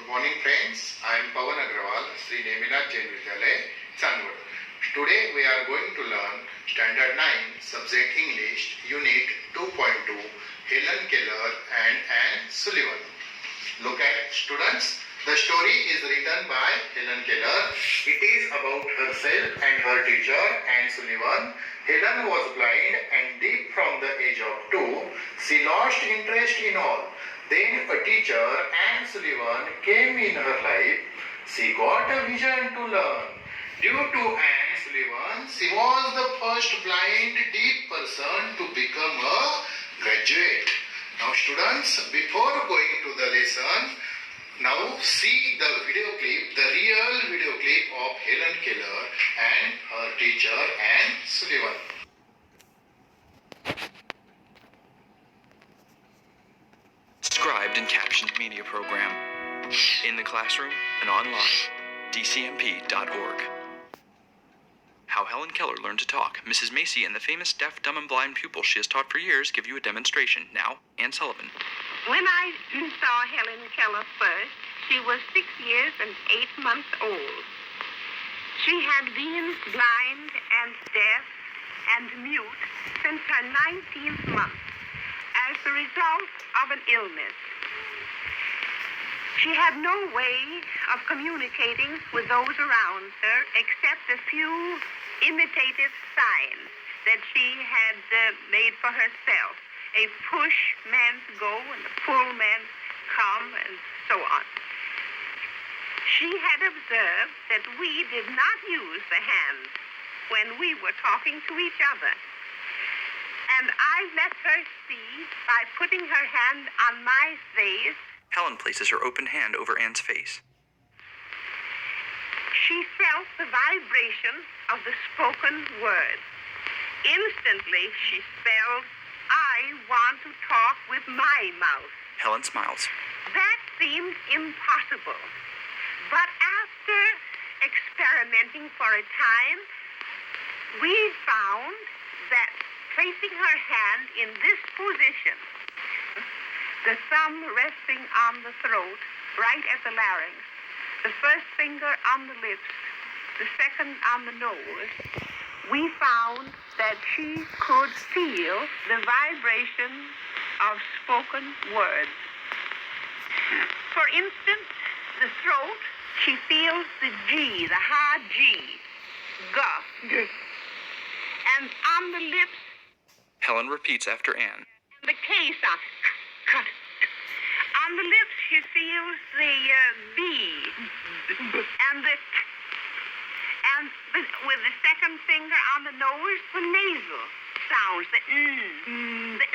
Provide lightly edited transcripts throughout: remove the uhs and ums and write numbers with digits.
morning friends, I am Pavan Agrawal, Sri Neminath Jain Vidyalaya, Chanwad. Today we are going to learn Standard 9, Subject English, Unit 2.2, Hellen, Keller and Anne Sullivan. Look at students, the story is written by Hellen Keller. It is about herself and her teacher Anne Sullivan. Hellen was blind and deaf from the age of 2. She lost interest in all. Then a teacher, Anne Sullivan, came in her life. She got a vision to learn. Due to Anne Sullivan, she was the first blind deaf person to become a graduate. Now students, before going to the lesson, now see the video clip, the real video clip of Hellen Keller and her teacher Anne Sullivan. Described and captioned media program. In the classroom and online. dcmp.org. How Hellen Keller learned to talk. Mrs. Macy and the famous deaf, dumb, and blind pupil she has taught for years give you a demonstration. Now, Anne Sullivan. When I saw Hellen Keller first, she was 6 years and 8 months old. She had been blind and deaf and mute since her 19th month as the result of an illness. She had no way of communicating with those around her except a few imitative signs that she had made for herself. A push meant go and a pull meant come and so on. She had observed that we did not use the hands when we were talking to each other. And I let her see by putting her hand on my face. Hellen places her open hand over Anne's face. She felt the vibration of the spoken word. Instantly, she spelled, "I want to talk with my mouth." Hellen smiles. That seemed impossible. But after experimenting for a time, we found that placing her hand in this position, the thumb resting on the throat, right at the larynx, the first finger on the lips, the second on the nose, we found that she could feel the vibration of spoken words. For instance, the throat, she feels the G, the hard G, G. And on the lips, Hellen repeats after Anne. the K sound. On the lips, she feels the B and with the second finger on the nose, the nasal sounds, the the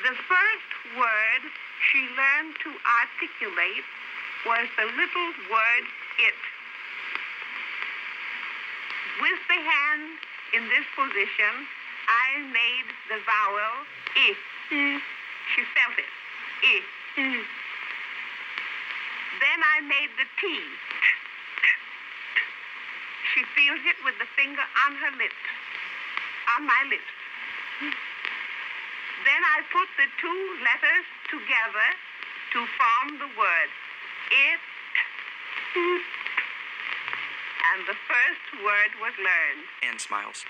The first word she learned to articulate was the little word it. With the hand in this position, I made the vowel I. She felt it. I. Then I made the T. She feels it with the finger on her lips, on my lips. Then I put the two letters together to form the word it. And the first word was learned. Anne smiles.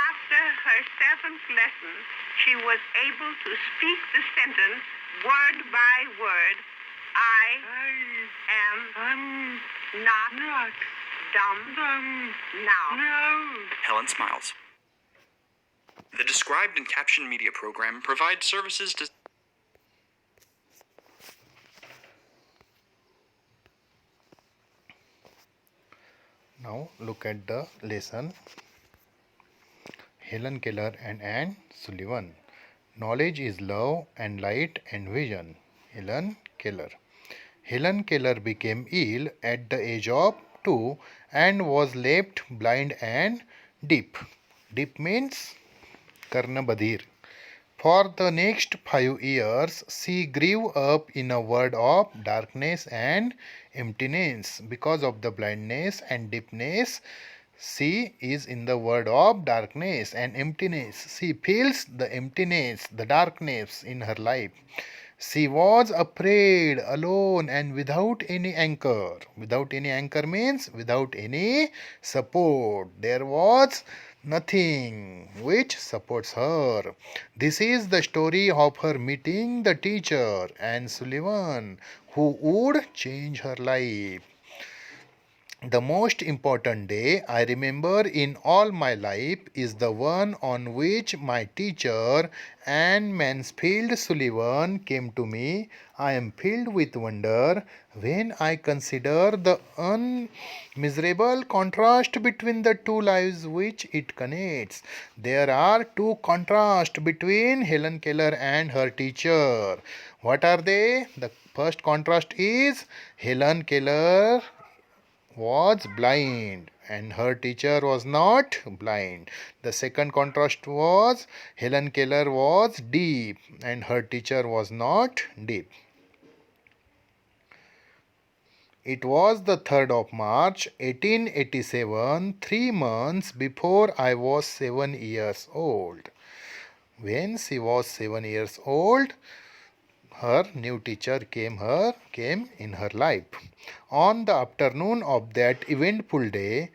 After her 7th lesson, she was able to speak the sentence word by word. I am not dumb now. Hellen smiles. The described and captioned media program provides services to... Now look at the lesson. Hellen Keller and Anne Sullivan. Knowledge is love and light and vision. Hellen Keller. Hellen Keller became ill at the age of 2 and was left blind and deaf. Deaf means karnabadhir. For the next 5 years, she grew up in a world of darkness and emptiness. Because of the blindness and deafness, she is in the world of darkness and emptiness. She feels the emptiness, the darkness in her life. She was afraid, alone, and without any anchor. Without any anchor means without any support. There was nothing which supports her. This is the story of her meeting the teacher and Sullivan, who would change her life. The most important day I remember in all my life is the one on which my teacher and Mansfield Sullivan came to me. I am filled with wonder when I consider the unmiserable contrast between the two lives which it connects. There are two contrasts between Helen Keller and her teacher. What are they? The first contrast is Helen Keller was blind and her teacher was not blind. The second contrast was Helen Keller was deep and her teacher was not deep. It was the 3rd of March 1887, 3 months before I was 7 years old. When she was 7 years old, her new teacher came in her life. On the afternoon of that eventful day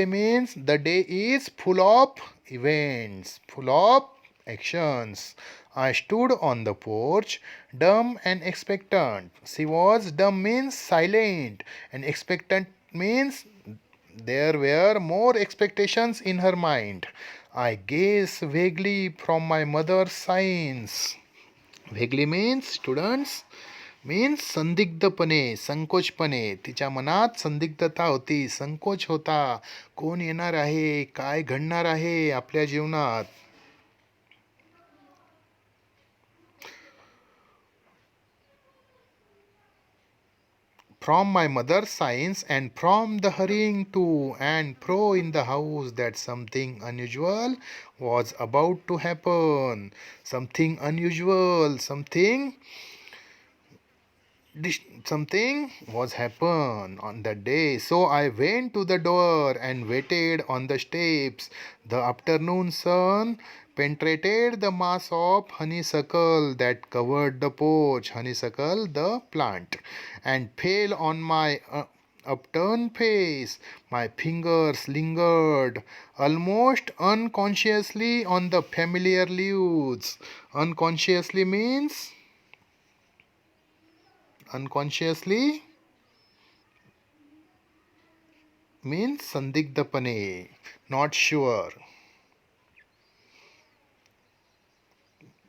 means the day is full of events, full of actions. I stood on the porch, dumb and expectant. She was dumb means silent, and expectant means there were more expectations in her mind. I gazed vaguely from my mother's signs. वेगळी means students means संदिग्धपणे संकोचपणे तिच्या मनात संदिग्धता होती संकोच होता कोण येणार आहे काय घडणार आहे आपल्या जीवनात from my mother's signs and from the hurrying to and fro in the house that something unusual was about to happen. Something unusual, something was happen on that day. So I went to the door and waited on the steps. The afternoon sun penetrated the mass of honeysuckle that covered the porch, honeysuckle the plant, and fell on my upturned face. My fingers lingered almost unconsciously on the familiar leaves. Unconsciously means unconsciously means संदिग्धपणे, not sure.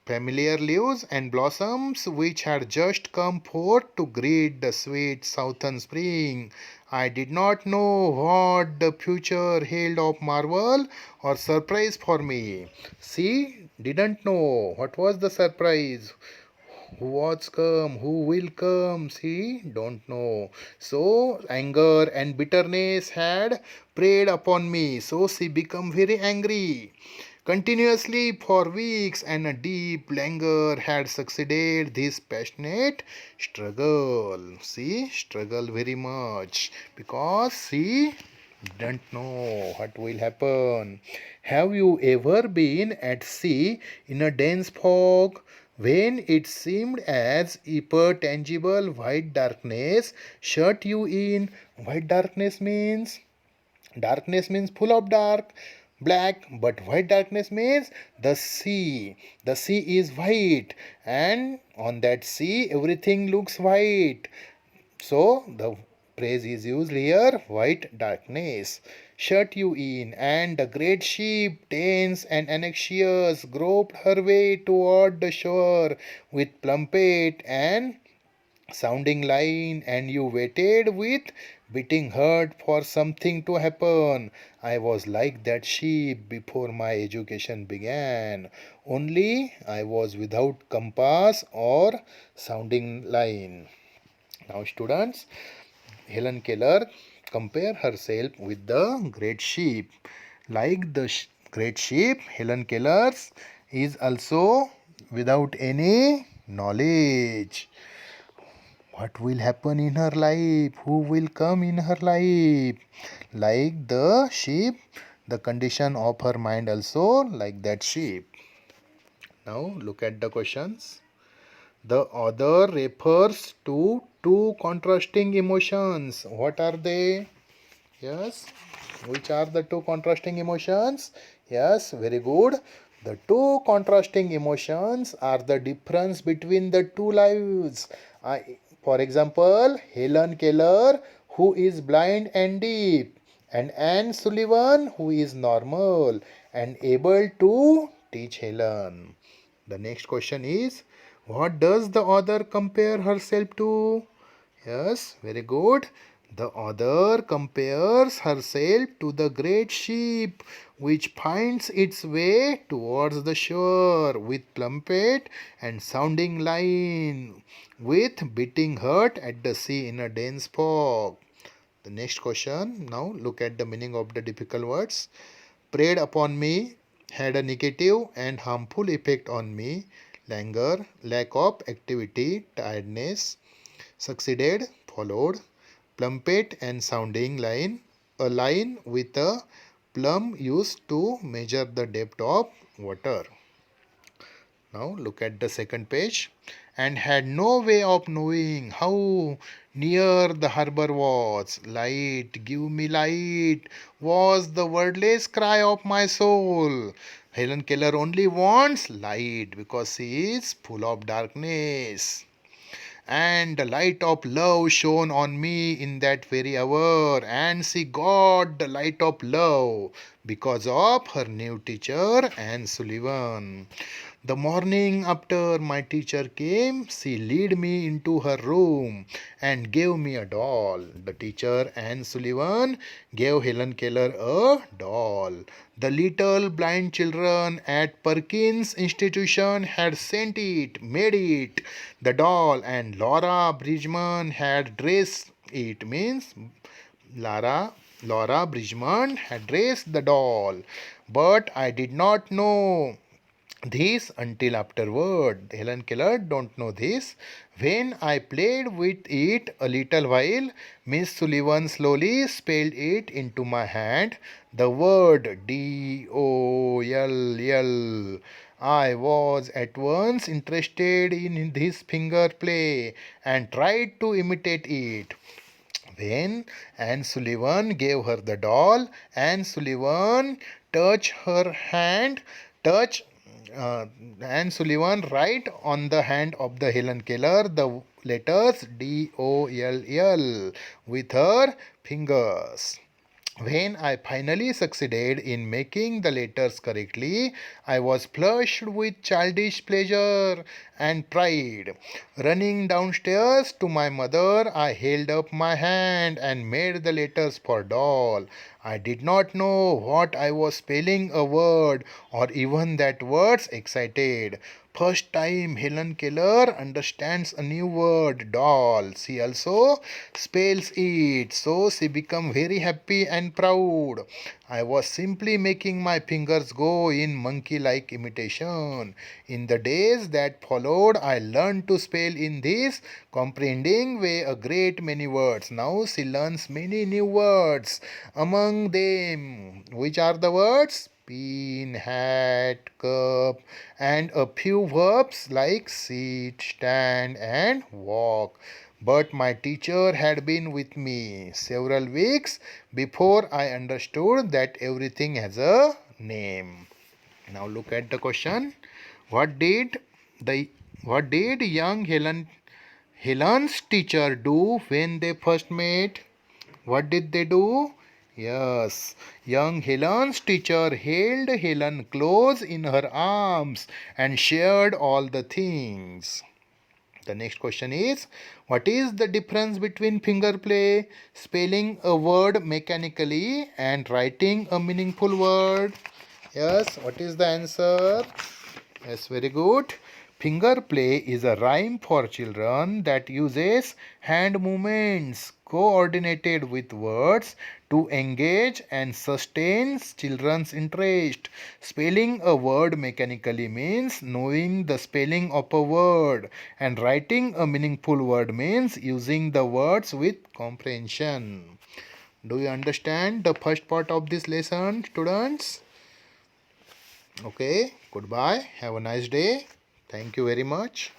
Familiar leaves and blossoms which had just come forth to greet the sweet southern spring. I did not know what the future held of marvel or surprise for me. She didn't know what was the surprise. Who was come, who will come, she don't know. So anger and bitterness had preyed upon me. So she became very angry continuously for weeks, and a deep languor had succeeded this passionate struggle. She struggled very much because she didn't know what will happen. Have you ever been at sea in a dense fog when it seemed as if a tangible white darkness shut you in? White darkness means full of dark black, but white darkness means the sea is white, and on that sea everything looks white. So the phrase is used here, white darkness shut you in, and the great ship, tense and anxious, groped her way toward the shore with plummet and sounding line, and you waited with beating heart for something to happen. I was like that sheep before my education began, only I was without compass or sounding line. Now students, Helen Keller compare herself with the great sheep. Like the great sheep, Helen Keller is also without any knowledge. What will happen in her life? Who will come in her life? Like the sheep, the condition of her mind also like that sheep. Now look at the questions. The other refers to two contrasting emotions. What are they? Yes. Which are the two contrasting emotions? Yes, very good. The two contrasting emotions are the difference between the two lives. For example, Helen Keller, who is blind and deaf, and Anne Sullivan, who is normal and able to teach Helen. The next question is, what does the author compare herself to? Yes, very good. The author compares herself to the great ship which finds its way towards the shore with plumpet and sounding line, with beating heart at the sea in a dense fog. The next question, now look at the meaning of the difficult words. Preyed upon me, had a negative and harmful effect on me. Languor, lack of activity, tiredness. Succeeded, followed. Plumpet and sounding line, a line with a plumb used to measure the depth of water. Now look at the second page. And had no way of knowing how near the harbor was. Light, give me light, was the wordless cry of my soul. Helen Keller only wants light because she is full of darkness. And the light of love shone on me in that very hour, and she got the light of love because of her new teacher, Anne Sullivan. The morning after my teacher came, she led me into her room and gave me a doll. The teacher, Anne Sullivan, gave Helen Keller a doll. The little blind children at Perkins Institution had made it, the doll, and Laura Bridgman had dressed it. Means Laura Bridgman had dressed the doll, but I did not know this until afterward. Helen Keller don't know this. When I played with it a little while, Miss Sullivan slowly spelled it into my hand, the word DOLL. I was at once interested in this finger play and tried to imitate it. When Anne Sullivan gave her the doll, Anne Sullivan touched her hand, touch Anne Sullivan right on the hand of the Helen Keller the letters DOLL with her fingers. When I finally succeeded in making the letters correctly, I was flushed with childish pleasure and pride. Running downstairs to my mother, I held up my hand and made the letters for doll. I did not know what I was spelling a word or even that words excited. First time Helen Keller understands a new word, doll. She also spells it, so she become very happy and proud. I was simply making my fingers go in monkey-like imitation. In the days that followed, I learned to spell in this comprehending way a great many words. Now she learns many new words. Among them, which are the words? Pin, hat, cup, and a few verbs like sit, stand, and walk. But my teacher had been with me several weeks before I understood that everything has a name. Now look at the question. What did the what did young Helen's teacher do when they first met? What did they do? Yes, young Helen's teacher held Helen close in her arms and shared all the things. The next question is, what is the difference between finger play, spelling a word mechanically, and writing a meaningful word? Yes, what is the answer? Yes, very good. Finger play is a rhyme for children that uses hand movements coordinated with words to engage and sustain children's interest. Spelling a word mechanically means knowing the spelling of a word, and writing a meaningful word means using the words with comprehension. Do you understand the first part of this lesson, students? Okay, goodbye. Have a nice day. Thank you very much.